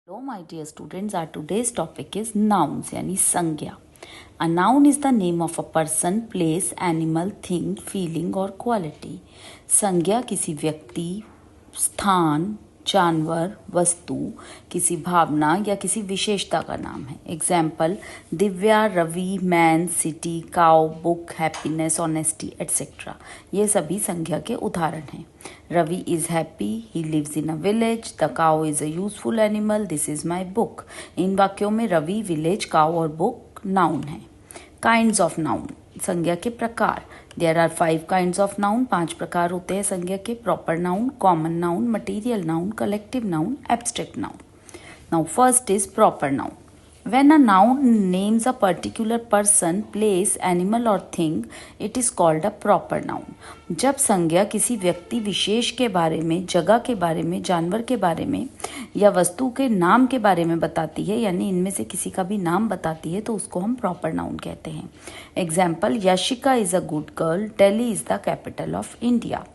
Hello my dear students, our today's topic is nouns यानी संज्ञा. A noun is the name of a person, place, animal, thing, feeling or quality. संज्ञा किसी व्यक्ति, स्थान, जानवर, वस्तु, किसी भावना या किसी विशेषता का नाम है. Example Divya, Ravi, man, city, cow, book, happiness, honesty etcetera. ये सभी संज्ञा के उदाहरण हैं. Ravi is happy, he lives in a village, the cow is a useful animal, this is my book. इन वाक्यों में रवि, विलेज, काउ और बुक नाउन है. काइंड्स ऑफ नाउन, संज्ञा के प्रकार. There are 5 kinds of noun. 5 प्रकार होते हैं संज्ञा के. Proper noun, common noun, material noun, collective noun, abstract noun. Now first is proper noun. When a noun names a particular person, place, animal or thing, it is called a proper noun. जब संज्ञा किसी व्यक्ति विशेष के बारे में, जगह के बारे में, जानवर के बारे में या वस्तु के नाम के बारे में बताती है, यानी इनमें से किसी का भी नाम बताती है, तो उसको हम प्रॉपर नाउन कहते हैं. Example Yashika is a good girl, Delhi is the capital of India.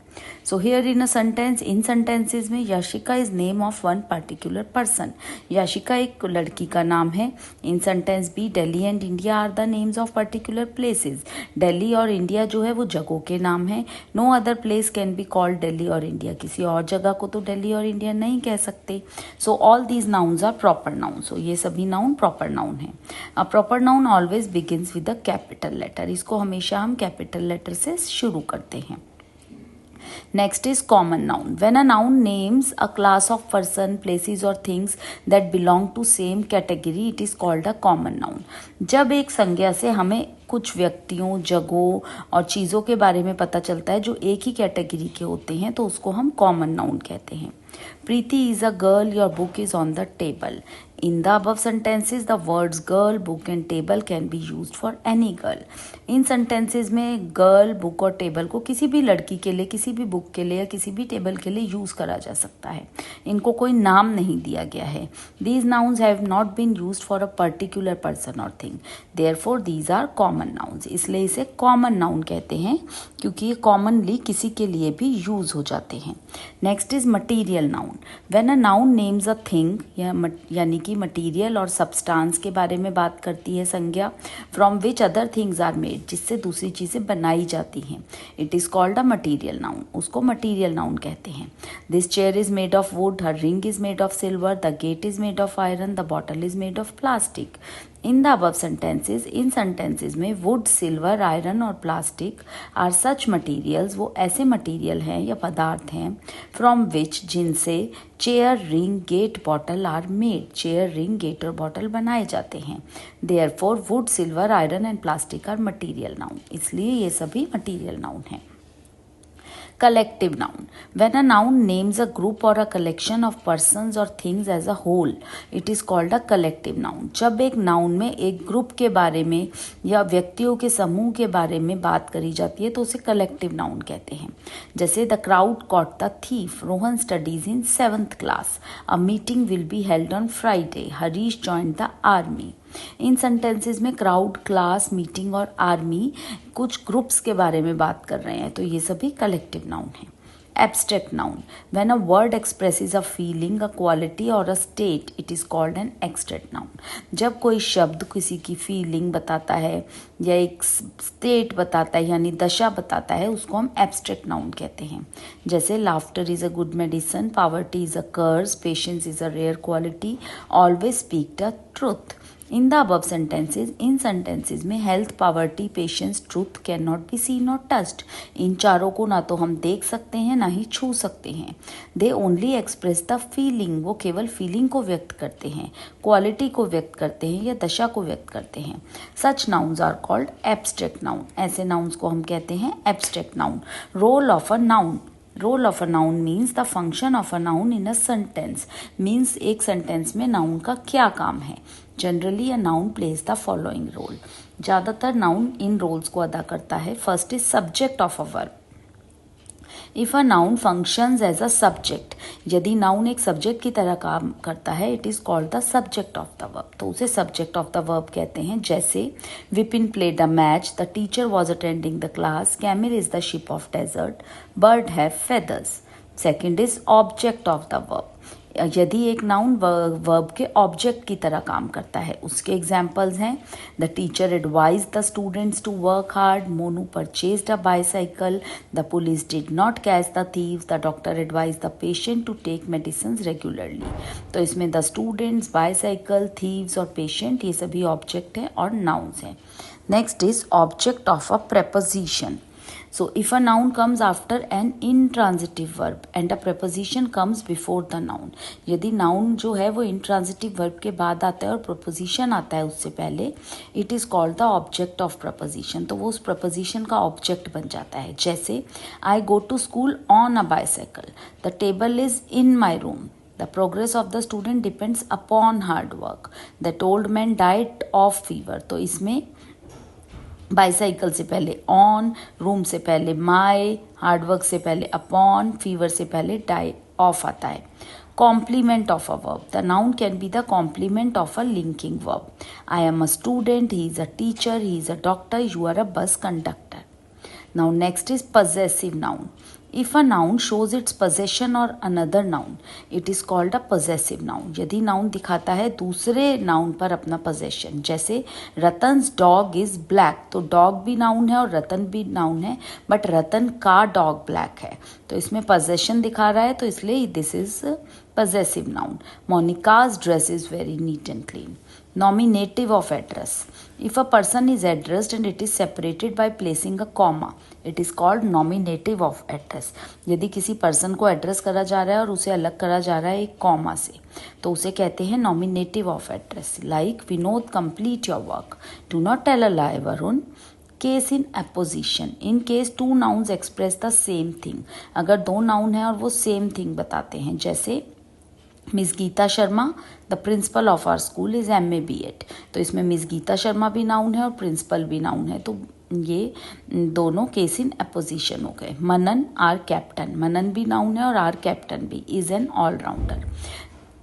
So here in a sentence, in sentences में Yashika is name of one particular person. Yashika एक लड़की का नाम है. In sentence B, Delhi and India are the names of particular places. Delhi और India जो है वो जगहों के नाम है. No other place can be called Delhi or India. किसी और जगह को तो दिल्ली और इंडिया नहीं कह सकते. So all these nouns are proper nouns. So ये सभी नाउन प्रॉपर नाउन है. A proper noun always begins with a capital letter. इसको हमेशा हम कैपिटल लेटर से शुरू करते हैं. Next is common noun. When a noun names a class of person, places or things that belong to same category, it is called a common noun. जब एक संज्ञा से हमें कुछ व्यक्तियों, जगहों और चीज़ों के बारे में पता चलता है जो एक ही कैटेगरी के होते हैं, तो उसको हम कॉमन नाउन कहते हैं. Preeti is a girl, your book is on the table. In the above sentences, the words girl, book and table can be used for any girl. In sentences में girl, book और table को किसी भी लड़की के लिए, किसी भी book के लिए या किसी भी table के लिए यूज़ करा जा सकता है. इनको कोई नाम नहीं दिया गया है. These nouns have not been used for a particular person or thing. Therefore, these are common nouns. इसलिए इसे common noun कहते हैं क्योंकि ये commonly किसी के लिए भी यूज़ हो जाते हैं. Next is material noun. When a noun names a thing, यानी कि मटीरियल और सब्सटेंस के बारे में बात करती है संज्ञा, from which other things are made, जिससे दूसरी चीज़ें बनाई जाती हैं, it is called a material noun. उसको मटीरियल नाउन कहते हैं. This chair is made of wood, her ring is made of silver, the gate is made of iron, the bottle is made of plastic. In the above sentences, in sentences में wood, silver, iron और plastic are such materials, वो ऐसे material हैं या पदार्थ हैं, from which, जिनसे chair, ring, gate, bottle are made, chair, ring, gate और बॉटल बनाए जाते हैं. Therefore wood, silver, iron and plastic are material noun. इसलिए ये सभी मटीरियल नाउन हैं. Collective noun. When a noun names a group or a collection of persons or things as a whole, it is called a collective noun. जब एक noun में एक group के बारे में या व्यक्तियों के समूह के बारे में बात करी जाती है तो उसे कलेक्टिव नाउन कहते हैं. जैसे the crowd caught the thief, Rohan studies in 7th class, a meeting will be held on Friday, Harish joined the army. In sentences में क्राउड, क्लास, मीटिंग और आर्मी कुछ ग्रुप्स के बारे में बात कर रहे हैं, तो ये सभी कलेक्टिव नाउन हैं. Abstract noun. When a word expresses a feeling, a quality और a state, it is called an abstract noun. जब कोई शब्द किसी की फीलिंग बताता है या एक स्टेट बताता है यानी दशा बताता है, उसको हम एब्स्ट्रैक्ट नाउन कहते हैं. जैसे laughter is a good medicine, poverty is a curse, patience is a rare quality, always speak the truth. In the above sentences, in sentences में health, poverty, patience, truth can not be seen और touched. इन चारों को ना तो हम देख सकते हैं ना ही छू सकते हैं. They only express the feeling, वो केवल फीलिंग को व्यक्त करते हैं, क्वालिटी को व्यक्त करते हैं या दशा को व्यक्त करते हैं. Such nouns are called abstract noun. ऐसे नाउन्स को हम कहते हैं abstract noun. Role of a noun. Role of a noun means the function of a noun in a sentence. Means एक सेंटेंस में नाउन का क्या काम है. Generally a noun plays the following role. ज़्यादातर नाउन इन रोल्स को अदा करता है. First is subject of a verb. If a noun functions as a subject, यदि नाउन एक सब्जेक्ट की तरह काम करता है, it is called the subject of the verb, तो उसे सब्जेक्ट ऑफ द वर्ब कहते हैं. जैसे Vipin played a match, the teacher was attending the class, camel is the ship of desert, bird have feathers. Second is object of the verb. यदि एक noun verb के object की तरह काम करता है। उसके एग्जाम्पल्स हैं, the teacher advise the students to work hard, Monu purchased a bicycle, the police did not catch the thief, the doctor advise the patient to take medicine regularly. तो इसमें द स्टूडेंट्स, बाईसाइकिल, थीव्स और patient ये सभी object हैं और nouns हैं। Next is object of a preposition. So if a noun comes after an intransitive verb and a preposition comes before the noun, यदि noun जो है वो intransitive verb के बाद आता है और preposition आता है उससे पहले, it is called the object of preposition. तो वो उस preposition का object बन जाता है। जैसे I go to school on a bicycle, the table is in my room, the progress of the student depends upon hard work, that old man died of fever. तो इसमें बाईसाइकिल से पहले on, room से पहले माई, hard work से पहले upon, fever से पहले डाई ऑफ आता है। Complement of a verb, the noun can be the complement of a linking verb. I am a student, he is a teacher, he is a doctor, you are a bus conductor. Now next is possessive noun. If a noun shows its possession or another noun, it is called a possessive noun. यदि noun दिखाता है दूसरे noun पर अपना possession, जैसे रतन्स dog is black, तो dog भी noun है और रतन भी noun है, but रतन का dog black है, तो इसमें possession दिखा रहा है, तो इसलिए this is possessive noun. Monica's dress is very neat and clean. Nominative of address. If a person is addressed and it is separated by placing a comma, it is called nominative of address. यदि किसी person को address करा जा रहा है और उसे अलग करा जा रहा है एक कॉमा से, तो उसे कहते हैं nominative of address. Like Vinod, complete your work. Do not tell a lie, Varun. Case in opposition, in case two nouns express the same thing. अगर दो नाउन है और वो सेम थिंग बताते हैं, जैसे miss Gita Sharma the principal of our school is MA BEd, तो इसमें मिस गीता शर्मा भी नाउन है और प्रिंसिपल भी नाउन है, तो ये दोनों केस इन अपोजिशन हो गए। मनन आर कैप्टन, मनन भी नाउन है और आर कैप्टन भी, is an all rounder.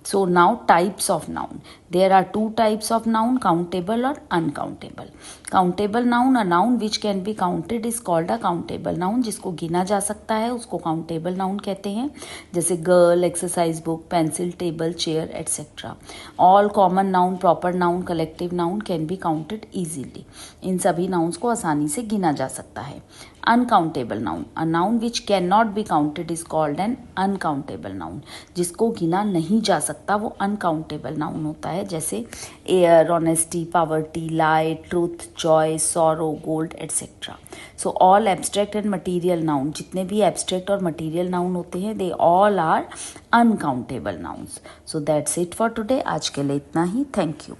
So now types of noun. There are two types of noun, countable or uncountable. Countable noun, a noun which can be counted is called a countable noun. जिसको गिना जा सकता है उसको countable noun कहते हैं, जैसे girl, exercise book, pencil, table, chair, etc. All common noun, proper noun, collective noun can be counted easily. इन सभी nouns को आसानी से गिना जा सकता है। Uncountable noun, a noun which can not be counted is called N uncountable noun. जिसको गिना नहीं जा सकता वो अनकाउंटेबल नाउन होता है, जैसे air, honesty, poverty, light, truth, joy, sorrow, gold etcetera. So all abstract and material noun, जितने भी एब्स्ट्रैक्ट और मटीरियल नाउन होते हैं they all are uncountable nouns. So that's it for today. आज के लिए इतना ही। Thank you.